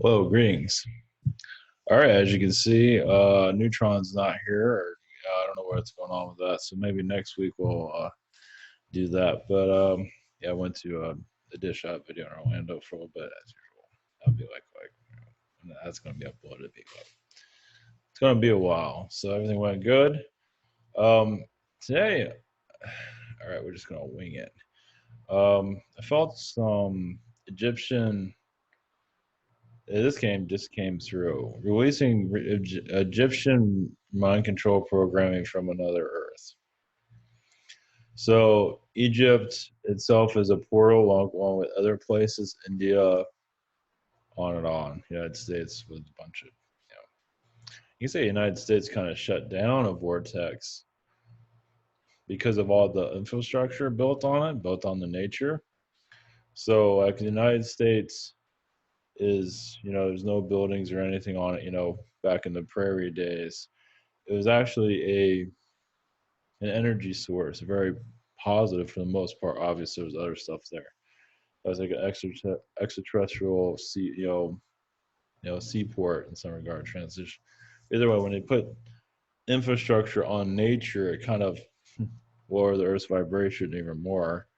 Well, greetings. All right, as you can see, Neutron's not here. I don't know what's going on with that. So maybe next week we'll do that. But yeah, I went to the dish shop video in Orlando for a little bit as usual. I'll be like that's going to be uploaded. It's going to be a while. So everything went good. Today, all right, we're just going to wing it. I felt some Egyptian. This game just came through, releasing Egyptian mind control programming from another Earth. So Egypt itself is a portal along with other places, India, on and on. United States with a bunch of, you know, you can say the United States kind of shut down a vortex because of all the infrastructure built on it, built on the nature. So like the United States is, there's no buildings or anything on it, back in the prairie days. It was actually an energy source, very positive for the most part. Obviously, there's other stuff there. It was like an extraterrestrial seaport in some regard, transition. Either way, when they put infrastructure on nature, it kind of lowered the Earth's vibration even more.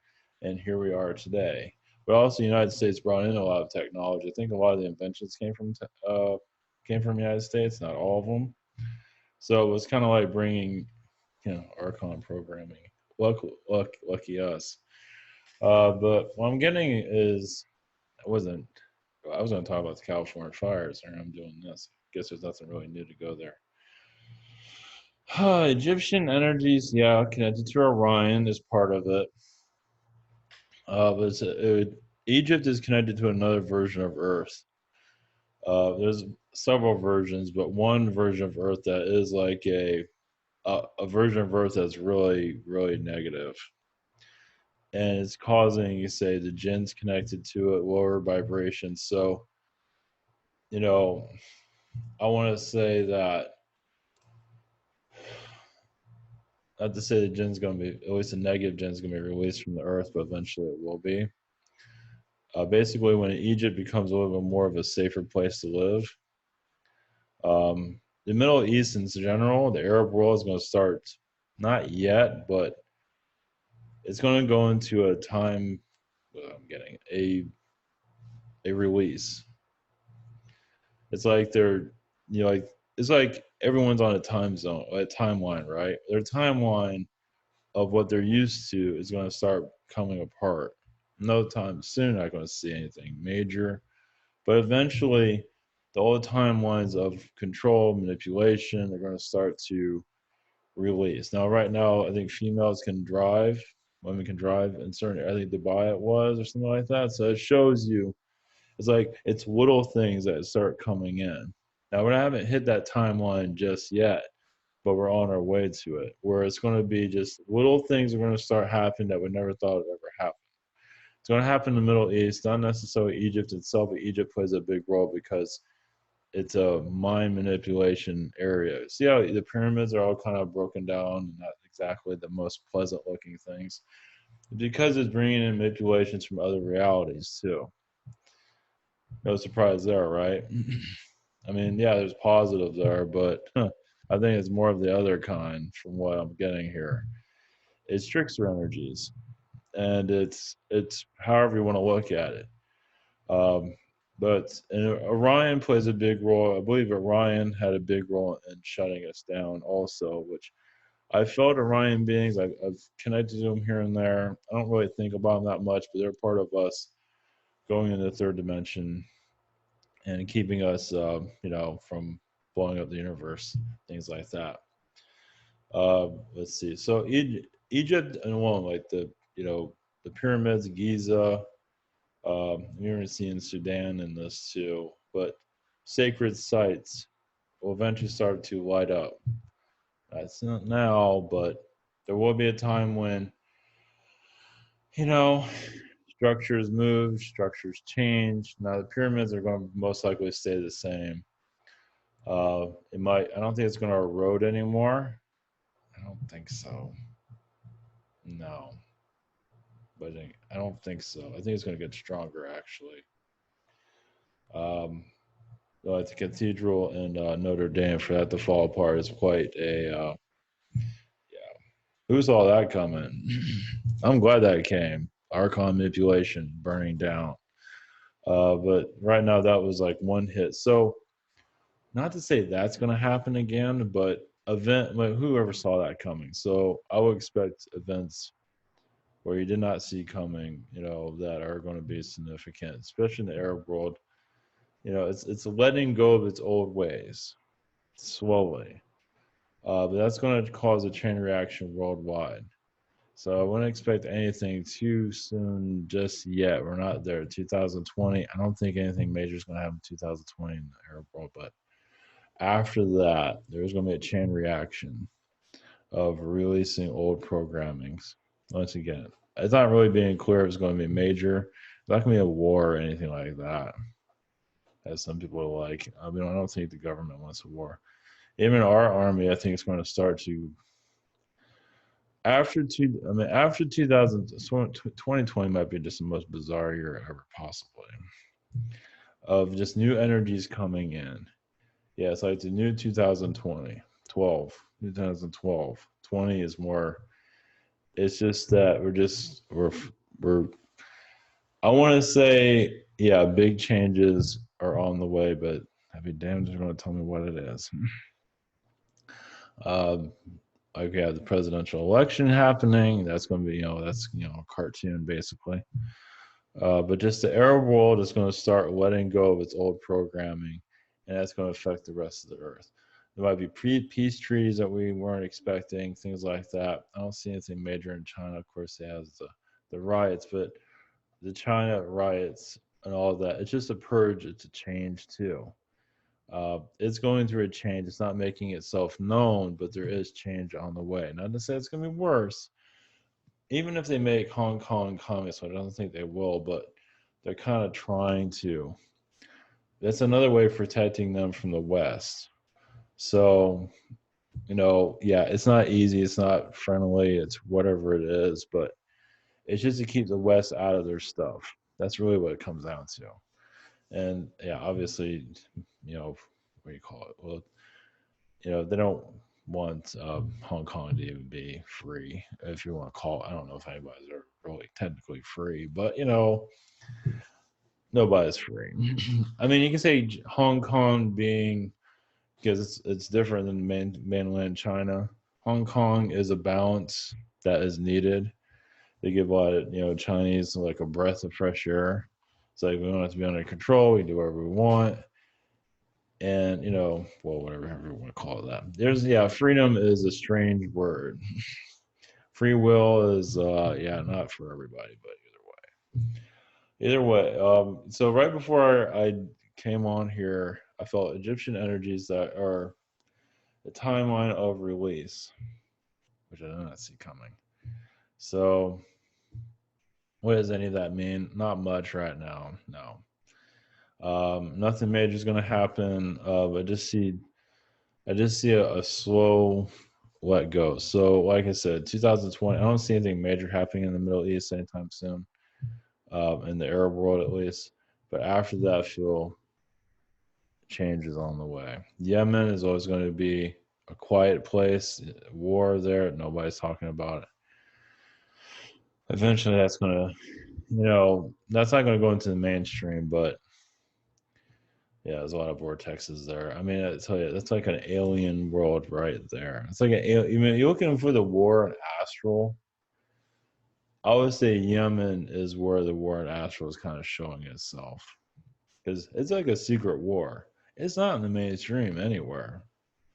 And here we are today. But also, the United States brought in a lot of technology. I think a lot of the inventions came from the United States, not all of them. So it was kind of like bringing, Archon programming. Lucky us. But what I'm getting is, I wasn't. I was going to talk about the California fires, and I'm doing this. I guess there's nothing really new to go there. Egyptian energies, yeah, connected to Orion is part of it. Egypt is connected to another version of Earth. There's several versions, but one version of Earth that is like a version of Earth that's really, really negative, and it's causing, you say, the jinns connected to it lower vibrations. So, you know, I want to say that, not to say the jin's going to be, at least the negative jin's going to be released from the Earth, but eventually it will be. Basically, when Egypt becomes a little bit more of a safer place to live, the Middle East in general, the Arab world is going to start, not yet, but it's going to go into a time. I'm getting a release. It's like they're, like it's like everyone's on a time zone, a timeline, right? Their timeline of what they're used to is going to start coming apart. No time soon, not going to see anything major, but eventually, the old timelines of control, manipulation, they're going to start to release. Now, right now, I think females can drive, women can drive in certain. I think Dubai it was or something like that. So it shows you, it's like it's little things that start coming in. Now we haven't hit that timeline just yet, but we're on our way to it. Where it's going to be just little things are going to start happening that we never thought would ever happen. It's going to happen in the Middle East, not necessarily Egypt itself, but Egypt plays a big role because it's a mind manipulation area. See how the pyramids are all kind of broken down and not exactly the most pleasant looking things? Because it's bringing in manipulations from other realities too. No surprise there, right? I mean, yeah, there's positive there, but I think it's more of the other kind from what I'm getting here. It's trickster energies, and it's however you want to look at it. Um, and Orion plays a big role. I believe Orion had a big role in shutting us down, also, which I felt Orion beings. I've connected to them here and there. I don't really think about them that much, but they're part of us going into the third dimension and keeping us, from blowing up the universe, things like that. Let's see. So Egypt and well, like the pyramids, Giza. You're going to see in Sudan in this too, but sacred sites will eventually start to light up. It's not now, but there will be a time when, you know, structures move, structures change. Now the pyramids are going to most likely stay the same. It might. I don't think it's going to erode anymore. I don't think so. No, but I don't think so. I think it's going to get stronger actually. the cathedral in Notre Dame, for that to fall apart is quite a yeah. Who saw that coming? I'm glad that it came. Archon manipulation, burning down. But right now that was like one hit. So not to say that's going to happen again, but like, whoever saw that coming. So I would expect events where you did not see coming, that are going to be significant, especially in the Arab world. It's letting go of its old ways slowly. But that's going to cause a chain reaction worldwide. So I wouldn't expect anything too soon just yet. We're not there. 2020, I don't think anything major is going to happen in 2020 in the Arab world. But after that, there's going to be a chain reaction of releasing old programmings. Once again, it's not really being clear if it's going to be major. It's not going to be a war or anything like that, as some people are like. I mean, I don't think the government wants a war. Even our army, I think, is going to start to after 2020 might be just the most bizarre year ever, possibly, of just new energies coming in. Yeah, it's like the new 2020, 2012. 20 is more. It's just that we're. I want to say, yeah, big changes are on the way, but I'd be damned if you're going to tell me what it is. Um, like we have the presidential election happening. That's going to be, that's a cartoon basically. But just the Arab world is going to start letting go of its old programming, and that's going to affect the rest of the earth. There might be peace treaties that we weren't expecting, things like that. I don't see anything major in China. Of course, it has the riots, but the China riots and all of that, it's just a purge. It's a change too. It's going through a change. It's not making itself known, but there is change on the way. Not to say it's going to be worse. Even if they make Hong Kong communist, I don't think they will, but they're kind of trying to. That's another way of protecting them from the West. So, yeah, it's not easy. It's not friendly. It's whatever it is, but it's just to keep the West out of their stuff. That's really what it comes down to. And yeah, obviously, what do you call it? Well, they don't want Hong Kong to even be free, if you want to call it. I don't know if anybody's really technically free, but nobody's free. I mean, you can say Hong Kong being, because it's different than mainland China. Hong Kong is a balance that is needed. They give a lot of Chinese like a breath of fresh air. It's like we don't have to be under control. We can do whatever we want, and well, whatever you want to call it that. Freedom is a strange word. Free will is not for everybody, but either way. So right before I came on here, I felt Egyptian energies that are the timeline of release, which I did not see coming. So what does any of that mean? Not much right now. No. Nothing major is going to happen. I just see a slow let go. So, like I said, 2020, I don't see anything major happening in the Middle East anytime soon, in the Arab world at least. But after that, I feel change is on the way. Yemen is always going to be a quiet place. War there, nobody's talking about it. Eventually, that's going to, that's not going to go into the mainstream, but yeah, there's a lot of vortexes there. I mean, I tell you, that's like an alien world right there. It's like you're looking for the war in astral. I would say Yemen is where the war in astral is kind of showing itself, because it's like a secret war. It's not in the mainstream anywhere.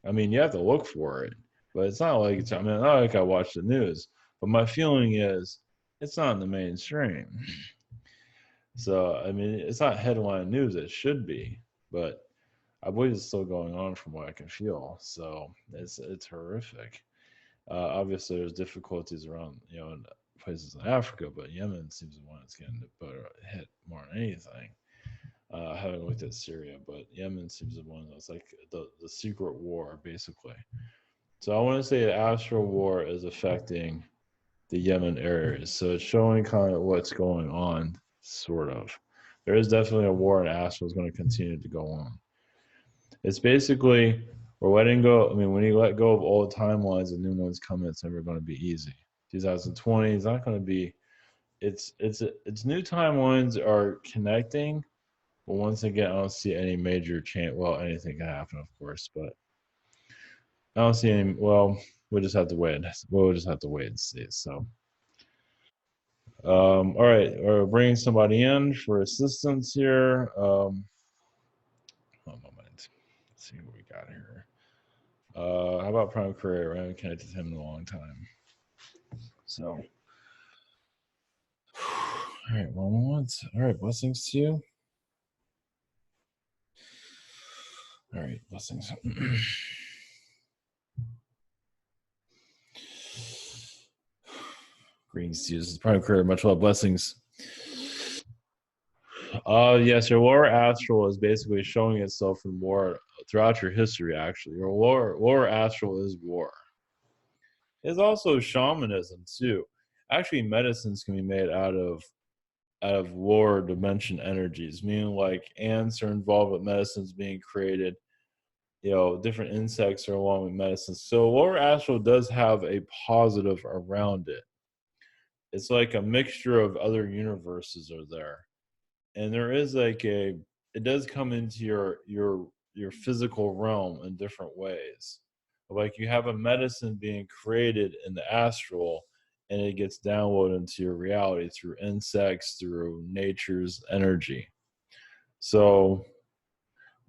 I mean, you have to look for it, but it's not like I mean, not like I watch the news. But my feeling is, it's not in the mainstream. So I mean, it's not headline news. It should be, but I believe it's still going on from what I can feel. So it's horrific. Obviously, there's difficulties around in places in Africa, but Yemen seems the one that's getting hit more than anything. I haven't looked at Syria, but Yemen seems the one that's like the secret war, basically. So I want to say the astral war is affecting the Yemen areas. So it's showing kind of what's going on, sort of. There is definitely a war in astral is going to continue to go on. It's basically we're letting go. I mean, when you let go of old timelines and new ones come in, it's never going to be easy. 2020 is not going to be. It's new timelines are connecting, but once again, I don't see any major change. Well, anything can happen, of course, but I don't see any. Well, we'll just have to wait. We'll just have to wait and see. So, all right, we're bringing somebody in for assistance here. One moment. Let's see what we got here. How about Prime Career? I haven't connected to him in a long time. So, all right, one moment. All right, blessings to you. All right, blessings. Greetings to you. This is Prime Career. Much love, blessings. Yes, your lower astral is basically showing itself in war throughout your history. Actually, your lower astral is war. It's also shamanism too. Actually, medicines can be made out of lower dimension energies, meaning like ants are involved with medicines being created. Different insects are along with medicines. So lower astral does have a positive around it. It's like a mixture of other universes are there. And there is like it does come into your physical realm in different ways. Like you have a medicine being created in the astral and it gets downloaded into your reality through insects, through nature's energy. So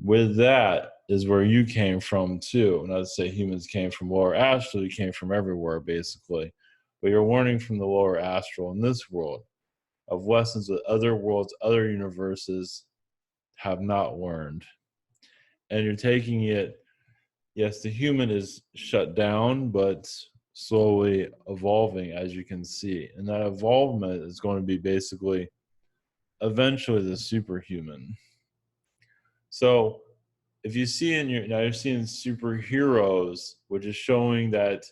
with that is where you came from too. Not to say humans came from lower astral, you came from everywhere basically. But you're learning from the lower astral in this world of lessons that other worlds, other universes have not learned. And you're taking it, yes, the human is shut down, but slowly evolving as you can see. And that evolvement is going to be basically eventually the superhuman. So if you see now you're seeing superheroes, which is showing that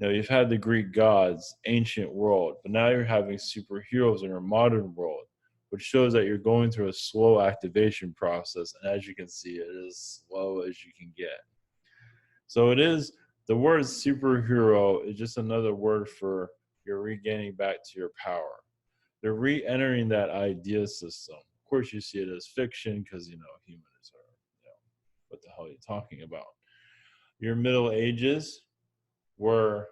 you've had the Greek gods, ancient world, but now you're having superheroes in your modern world, which shows that you're going through a slow activation process. And as you can see, it is slow as you can get. So it is the word superhero is just another word for you're regaining back to your power. They're re-entering that idea system. Of course, you see it as fiction because humans are, what the hell are you talking about? Your Middle Ages were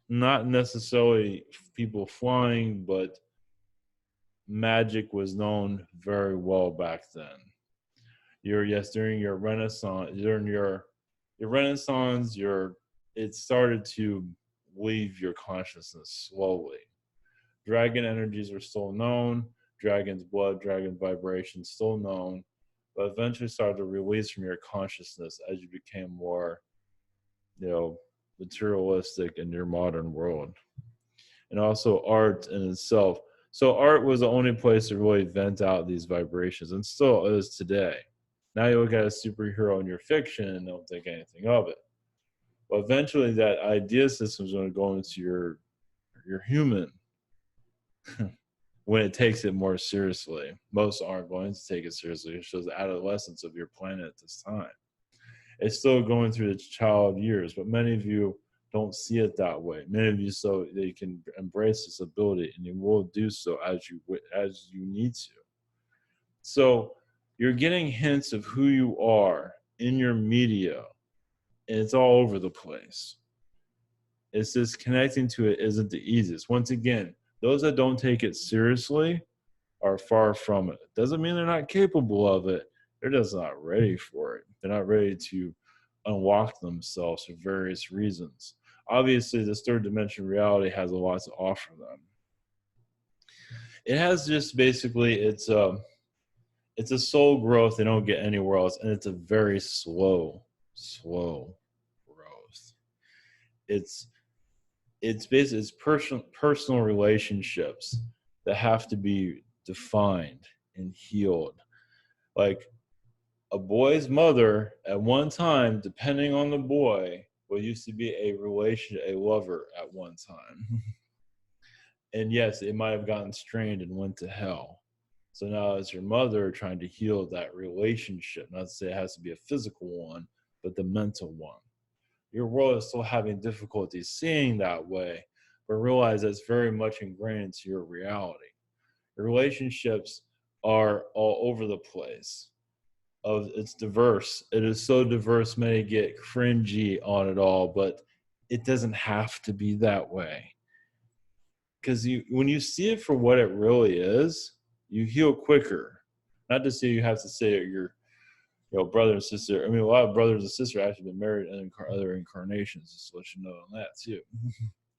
not necessarily people flying, but magic was known very well back then. During your Renaissance, it started to leave your consciousness slowly. Dragon energies are still known, dragon's blood, dragon vibration still known, but eventually started to release from your consciousness as you became more, materialistic in your modern world. And also art in itself. So art was the only place to really vent out these vibrations, and still is today. Now you look at a superhero in your fiction and don't think anything of it. But eventually that idea system is going to go into your human when it takes it more seriously. Most aren't going to take it seriously. It shows the adolescence of your planet at this time. It's still going through its child years, but many of you don't see it that way. Many of you so that you can embrace this ability, and you will do so as you need to. So you're getting hints of who you are in your media, and it's all over the place. It's just connecting to it isn't the easiest. Once again, those that don't take it seriously are far from it. Doesn't mean they're not capable of it. They're just not ready for it. They're not ready to unlock themselves for various reasons. Obviously, this third dimension reality has a lot to offer them. It has just basically it's a soul growth they don't get anywhere else, and it's a very slow growth. It's personal relationships that have to be defined and healed. Like a boy's mother at one time, depending on the boy, what used to be a lover at one time. And yes, it might have gotten strained and went to hell. So now it's your mother trying to heal that relationship. Not to say it has to be a physical one, but the mental one. Your world is still having difficulty seeing that way, but realize that's very much ingrained into your reality. Your relationships are all over the place. It's diverse. It is so diverse, many get cringy on it all, but it doesn't have to be that way. Because when you see it for what it really is, you heal quicker. Not to say you have to say your brother and sister. I mean, a lot of brothers and sisters have actually been married in other incarnations, just to let you know on that too.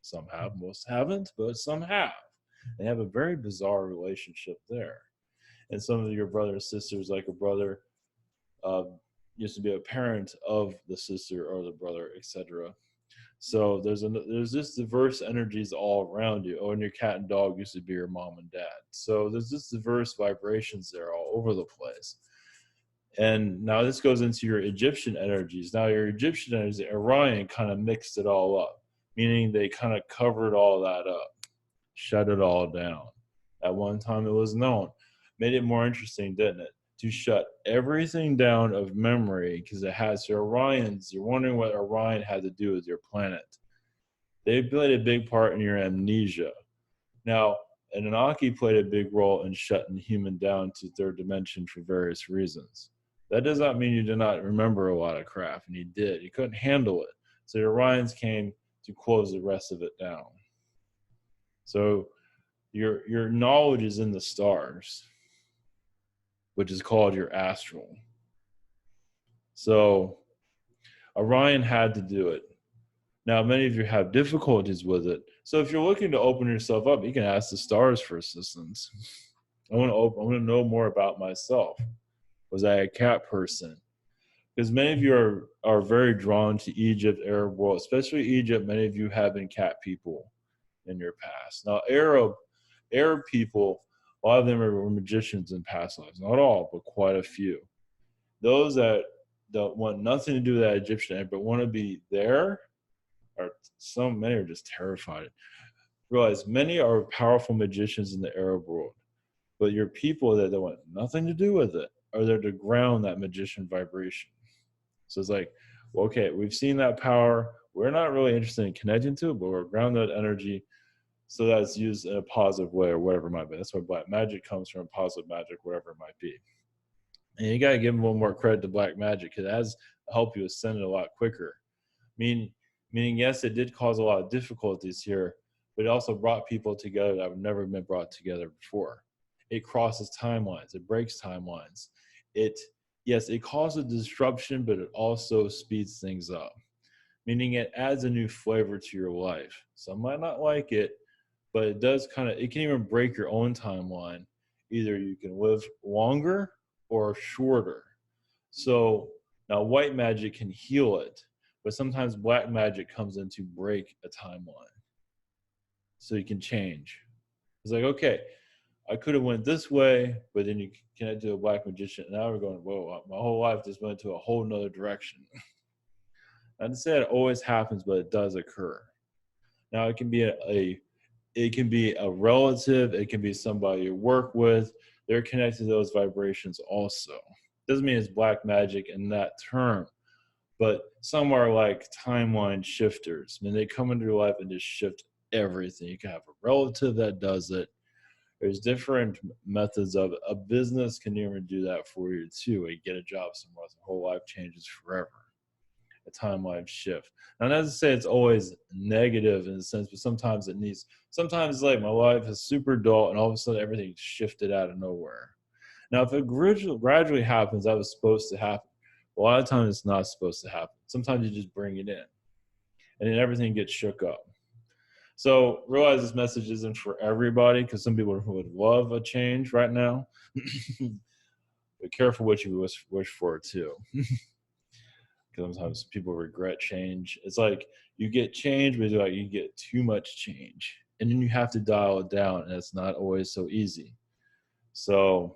Some have, most haven't, but some have. They have a very bizarre relationship there. And some of your brothers and sisters, like a brother, uh, used to be a parent of the sister or the brother, etc. So there's this diverse energies all around you. Oh, and your cat and dog used to be your mom and dad. So there's this diverse vibrations there all over the place. And now this goes into your Egyptian energies. Now your Egyptian energies, Orion kind of mixed it all up, meaning they kind of covered all that up, shut it all down. At one time it was known. Made it more interesting, didn't it? To shut everything down of memory, because it has your Orions. You're wondering what Orion had to do with your planet. They played a big part in your amnesia. Now, Anunnaki played a big role in shutting human down to third dimension for various reasons. That does not mean you did not remember a lot of crap, and you did. You couldn't handle it. So your Orions came to close the rest of it down. So your knowledge is in the stars, which is called your astral. So Orion had to do it. Now, many of you have difficulties with it. So if you're looking to open yourself up, you can ask the stars for assistance. I want to know more about myself. Was I a cat person? Because many of you are very drawn to Egypt, Arab world, especially Egypt. Many of you have been cat people in your past. Now, Arab people, a lot of them were magicians in past lives. Not all, but quite a few. Those that want nothing to do with that Egyptian, but want to be there, many are just terrified. Realize many are powerful magicians in the Arab world, but your people that want nothing to do with it are there to ground that magician vibration. So it's like, well, okay, we've seen that power. We're not really interested in connecting to it, but we're ground that energy so that it's used in a positive way or whatever it might be. That's where black magic comes from, positive magic, whatever it might be. And you got to give them a little more credit to black magic because it has helped you ascend it a lot quicker. Meaning, yes, it did cause a lot of difficulties here, but it also brought people together that have never been brought together before. It crosses timelines. It breaks timelines. It causes disruption, but it also speeds things up, meaning it adds a new flavor to your life. Some might not like it, but it does it can even break your own timeline. Either you can live longer or shorter. So now white magic can heal it, but sometimes black magic comes in to break a timeline. So you can change. It's like, okay, I could have went this way, but then you connect to a black magician. And now we're going, whoa, my whole life just went to a whole nother direction. Not to say it always happens, but it does occur. Now it can be a relative, it can be somebody you work with. They're connected to those vibrations also. Doesn't mean it's black magic in that term, but some are like timeline shifters. I mean, they come into your life and just shift everything. You can have a relative that does it. There's different methods of it. A business can even do that for you too. You get a job somewhere else, the whole life changes forever. A timeline shift. Now, not to say it's always negative in a sense, but sometimes it's like my life is super dull and all of a sudden everything's shifted out of nowhere. Now, if it gradually happens, that was supposed to happen. A lot of times it's not supposed to happen. Sometimes you just bring it in and then everything gets shook up. So realize this message isn't for everybody because some people would love a change right now. Be careful what you wish for too. Because sometimes people regret change. It's like you get change, but like you get too much change. And then you have to dial it down, and it's not always so easy. So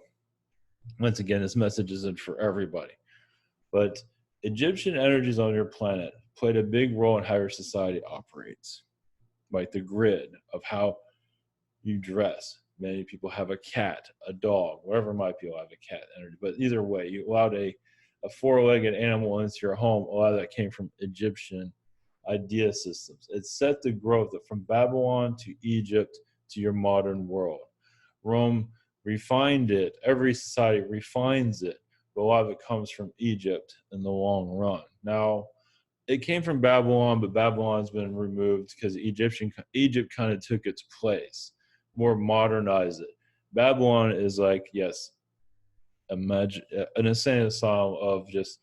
once again, this message isn't for everybody. But Egyptian energies on your planet played a big role in how your society operates. Like the grid of how you dress, Many people have a cat, a dog, wherever my people have a cat energy. But either way, you allowed a four-legged animal into your home. A lot of that came from Egyptian idea systems. It set the growth from Babylon to Egypt to your modern world. Rome refined it. Every society refines it, but a lot of it comes from Egypt in the long run. Now, it came from Babylon, but Babylon's been removed because Egypt kind of took its place, more modernized it. Babylon is like, yes, imagine an insane asylum of just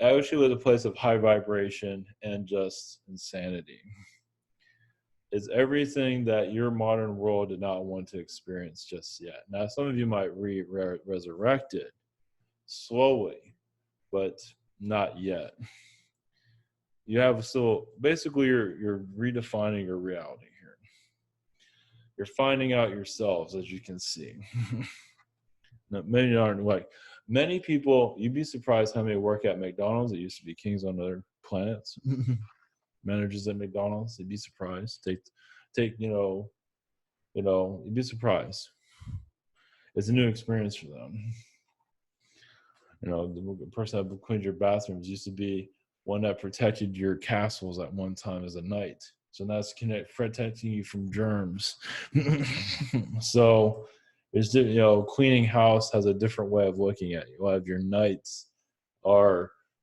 actually was a place of high vibration and just insanity. It's everything that your modern world did not want to experience just yet. Now, some of you might resurrect it slowly, but not yet. You have still basically you're redefining your reality here. You're finding out yourselves, as you can see. Now, many people. You'd be surprised how many work at McDonald's. It used to be kings on other planets. Managers at McDonald's. You'd be surprised. Take you'd be surprised. It's a new experience for them. The person that cleaned your bathrooms used to be one that protected your castles at one time as a knight. So that's protecting you from germs. So it's cleaning house has a different way of looking at you. A lot of your knights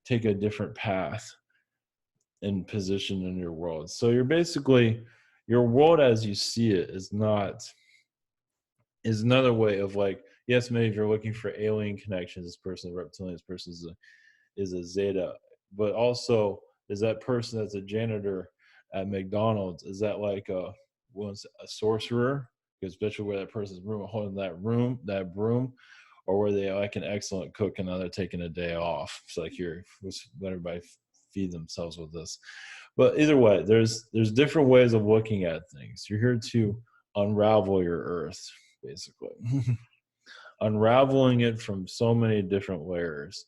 take a different path and position in your world. So you're basically your world as you see it is another way of like, yes, maybe if you're looking for alien connections, this person, reptilian, this person is a Zeta, but also is that person that's a janitor at McDonald's, is that like a sorcerer? Because especially where that person's holding that broom, or were they like an excellent cook and now they're taking a day off? It's like let everybody feed themselves with this. But either way, there's different ways of looking at things. You're here to unravel your earth, basically. Unraveling it from so many different layers,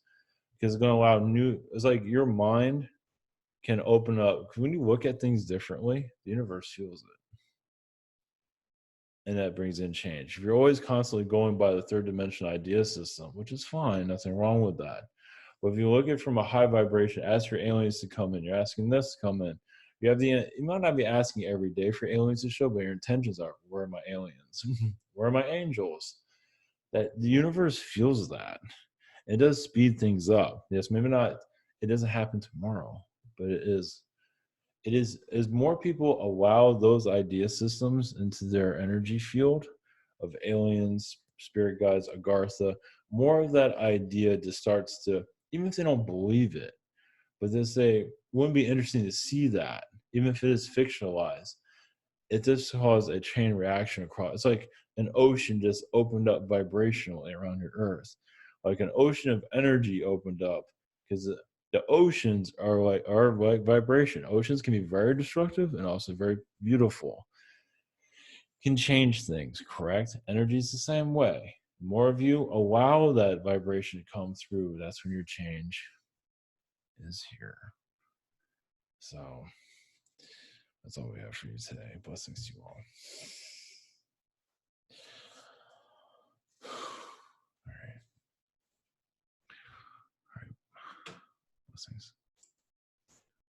because it's going to allow it's like your mind can open up. When you look at things differently, the universe feels it. And that brings in change. If you're always constantly going by the third dimension idea system, which is fine, nothing wrong with that. But if you look at it from a high vibration, ask for aliens to come in. You're asking this to come in. You might not be asking every day for aliens to show, but your intentions are, where are my aliens? Where are my angels? That the universe feels that. It does speed things up. Yes, maybe not, it doesn't happen tomorrow, but it is as more people allow those idea systems into their energy field of aliens, spirit guides, Agartha, more of that idea just starts to, even if they don't believe it, but they say, wouldn't be interesting to see that, even if it is fictionalized. It just caused a chain reaction across. It's like an ocean just opened up vibrationally around your earth. Like an ocean of energy opened up, because the oceans are like vibration. Oceans can be very destructive and also very beautiful. Can change things, correct? Energy is the same way. The more of you allow that vibration to come through, that's when your change is here. So that's all we have for you today. Blessings to you all. All right. Blessings.